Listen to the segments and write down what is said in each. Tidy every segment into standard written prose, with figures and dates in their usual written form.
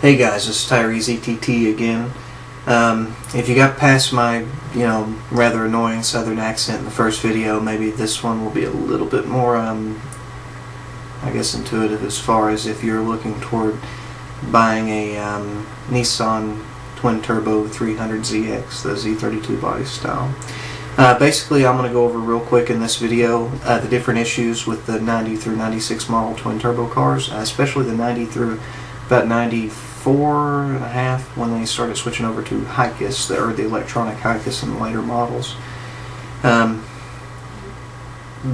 Hey guys, this is Tyrese ETT again. If you got past my, rather annoying southern accent in the first video, maybe this one will be a little bit more, I guess, intuitive as far as if you're looking toward buying a Nissan twin-turbo 300ZX, the Z32 body style. Basically, I'm going to go over real quick in this video the different issues with the 90 through 96 model twin-turbo cars, especially the 90 through about 94 and a half when they started switching over to HICUS, or the electronic HICUS in the later models.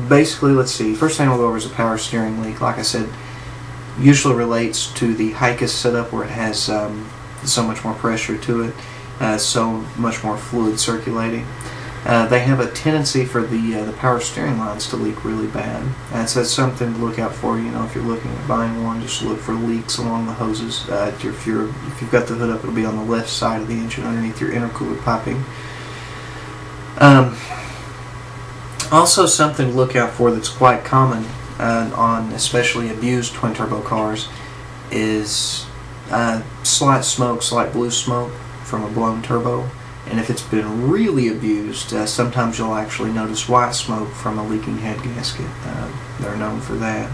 Basically, let's see. First thing we'll go over is a power steering leak. Like I said, usually relates to the HICUS setup where it has so much more pressure to it, so much more fluid circulating. They have a tendency for the power steering lines to leak really bad. So that's something to look out for. If you're looking at buying one, just look for leaks along the hoses. If you've got the hood up, it'll be on the left side of the engine underneath your intercooler piping. Also, something to look out for that's quite common on especially abused twin turbo cars is slight smoke, slight blue smoke from a blown turbo. And if it's been really abused, sometimes you'll actually notice white smoke from a leaking head gasket. They're known for that.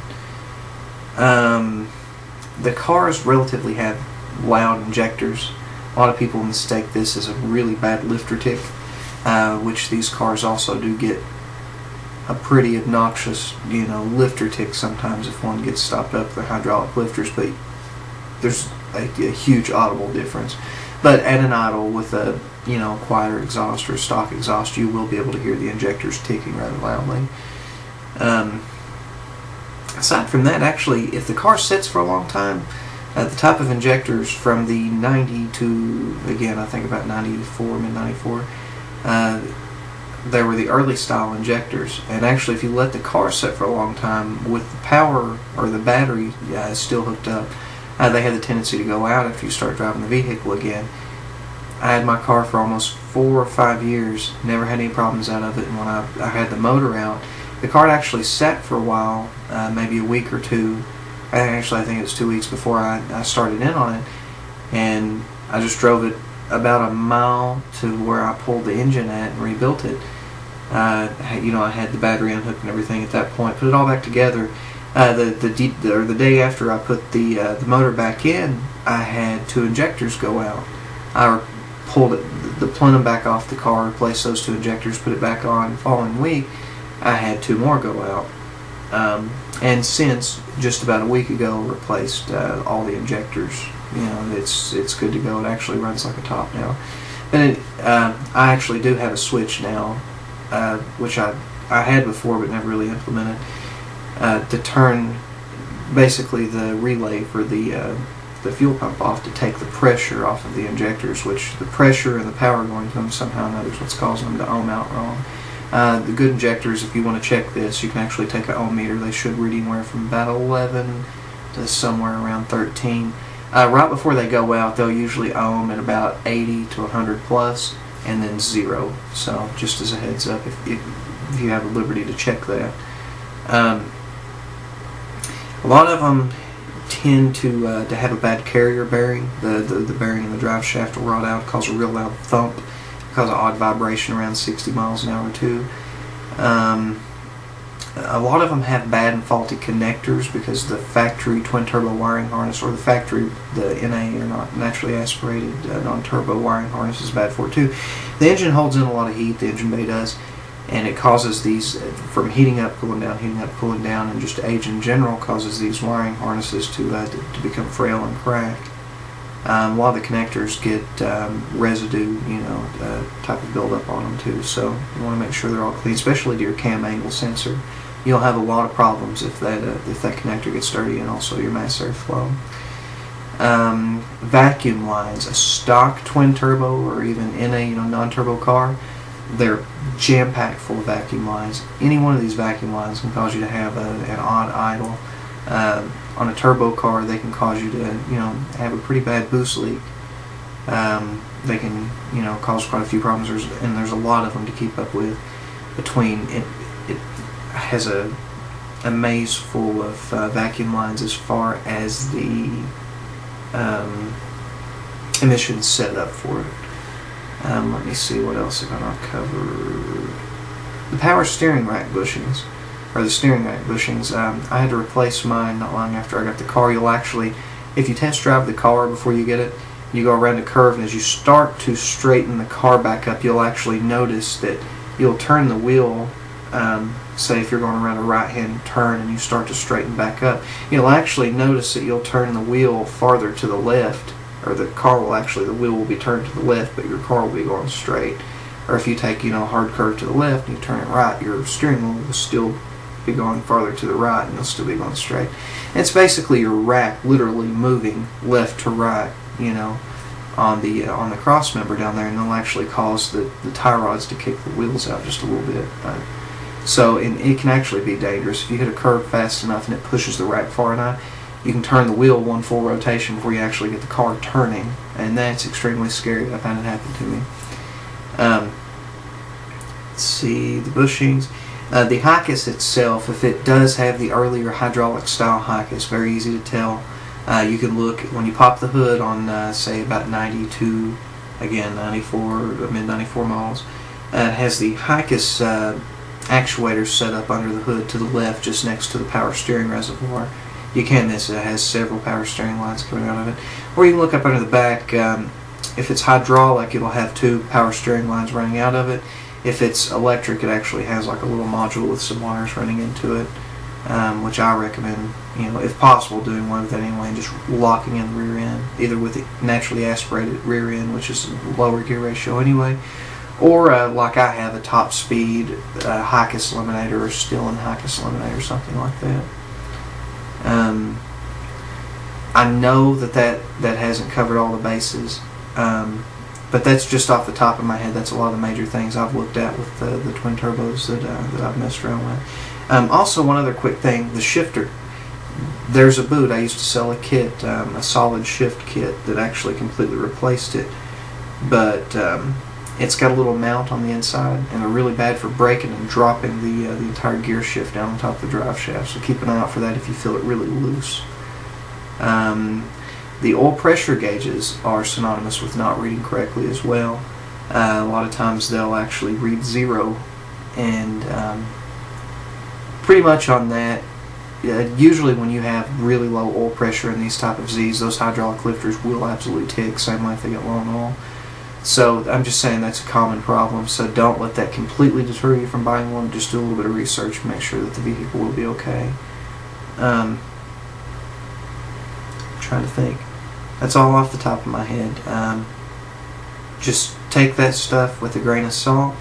The cars relatively have loud injectors. A lot of people mistake this as a really bad lifter tick, which these cars also do get a pretty obnoxious, lifter tick sometimes if one gets stopped up with hydraulic lifters, but there's a huge audible difference. But at an idle with a quieter exhaust or stock exhaust, you will be able to hear the injectors ticking rather loudly. Aside from that, actually, if the car sits for a long time, the type of injectors from the 90 to, again, I think about 94, mid-94, they were the early style injectors. And actually, if you let the car sit for a long time with the power or the battery still hooked up, they have the tendency to go out after you start driving the vehicle again. I had my car for almost 4 or 5 years, never had any problems out of it, and when I had the motor out, the car actually sat for a while, maybe a week or two. I think it was 2 weeks before I started in on it, and I just drove it about a mile to where I pulled the engine at and rebuilt it. I had the battery unhooked and everything at that point, put it all back together. The day after I put the motor back in, I had 2 injectors go out. I pulled the plenum back off the car, replaced those 2 injectors, put it back on. The following week, I had 2 more go out. And since just about a week ago, replaced all the injectors. It's good to go. It actually runs like a top now. And I actually do have a switch now, which I had before but never really implemented, to turn basically the relay for the fuel pump off to take the pressure off of the injectors, which the pressure and the power going to them somehow or another is what's causing them to ohm out wrong. The good injectors, if you want to check this, you can actually take an ohm meter. They should read anywhere from about 11 to somewhere around 13. Right before they go out, they'll usually ohm at about 80 to 100 plus, and then 0. So just as a heads up, if you have the liberty to check that. A lot of them tend to have a bad carrier bearing. The bearing in the drive shaft will rot out, cause a real loud thump, cause an odd vibration around 60 miles an hour too. A lot of them have bad and faulty connectors because the factory twin turbo wiring harness, or the NA, or not naturally aspirated non-turbo wiring harness, is bad for it too. The engine holds in a lot of heat, the engine bay does, and it causes these, from heating up, cooling down, and just age in general causes these wiring harnesses to become frail and crack. A lot of the connectors get residue, type of buildup on them too, so you want to make sure they're all clean, especially to your cam angle sensor. You'll have a lot of problems if that connector gets dirty, and also your mass airflow. Vacuum lines, a stock twin turbo or even NA, non-turbo car, they're jam-packed full of vacuum lines. Any one of these vacuum lines can cause you to have an odd idle. On a turbo car, they can cause you to, have a pretty bad boost leak. They can, cause quite a few problems, and there's a lot of them to keep up with. It has a maze full of vacuum lines as far as the emissions set up for it. Let me see what else I'm going to cover. The power steering rack bushings, or the steering rack bushings. I had to replace mine not long after I got the car. You'll actually, if you test drive the car before you get it, you go around a curve, and as you start to straighten the car back up, you'll actually notice that you'll turn the wheel. Say if you're going around a right-hand turn and you start to straighten back up, you'll actually notice that you'll turn the wheel farther to the left, or the wheel will be turned to the left, but your car will be going straight. Or if you take, a hard curve to the left and you turn it right, your steering wheel will still be going farther to the right and you'll still be going straight. And it's basically your rack literally moving left to right, on the cross member down there, and they'll actually cause the tie rods to kick the wheels out just a little bit. So it can actually be dangerous. If you hit a curve fast enough and it pushes the rack far enough, you can turn the wheel one full rotation before you actually get the car turning, and that's extremely scary. I've had it happen to me. Let's see, the bushings. The Hicus itself, if it does have the earlier hydraulic style Hicus, very easy to tell. You can look when you pop the hood on, say, about 92, again 94, mid 94 models. It has the Hicus actuator set up under the hood to the left, just next to the power steering reservoir. You can miss it. It has several power steering lines coming out of it. Or you can look up under the back. If it's hydraulic, it'll have 2 power steering lines running out of it. If it's electric, it actually has like a little module with some wires running into it, which I recommend, if possible, doing one of that anyway, and just locking in the rear end, either with the naturally aspirated rear end, which is lower gear ratio anyway, or like I have, a top speed Hicus eliminator, or Stillen Hicus eliminator, something like that. I know that hasn't covered all the bases, but that's just off the top of my head. That's a lot of the major things I've looked at with the twin turbos that I've messed around with. Also, one other quick thing, the shifter. There's a boot. I used to sell a kit, a solid shift kit that actually completely replaced it, but it's got a little mount on the inside, and they're really bad for breaking and dropping the entire gear shift down on top of the drive shaft, so keep an eye out for that if you feel it really loose. The oil pressure gauges are synonymous with not reading correctly as well. A lot of times they'll actually read 0, and pretty much on that, usually when you have really low oil pressure in these type of Zs, those hydraulic lifters will absolutely tick, same way if they get low on oil. So I'm just saying that's a common problem, so don't let that completely deter you from buying one. Just do a little bit of research and make sure that the vehicle will be okay. I'm trying to think. That's all off the top of my head. Just take that stuff with a grain of salt.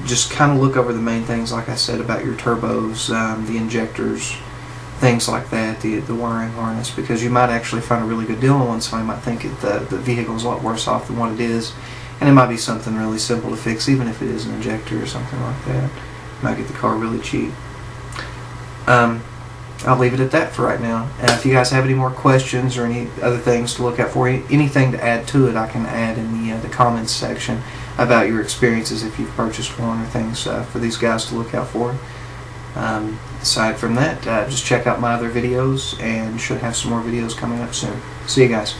Just kind of look over the main things, like I said, about your turbos, the injectors, things like that, the wiring harness, because you might actually find a really good deal on one. Somebody might think the vehicle's a lot worse off than what it is, and it might be something really simple to fix, even if it is an injector or something like that. You might get the car really cheap. I'll leave it at that for right now. If you guys have any more questions or any other things to look out for, anything to add to it, I can add in the comments section about your experiences if you've purchased one, or things for these guys to look out for. Aside from that, just check out my other videos, and should have some more videos coming up soon. See you guys.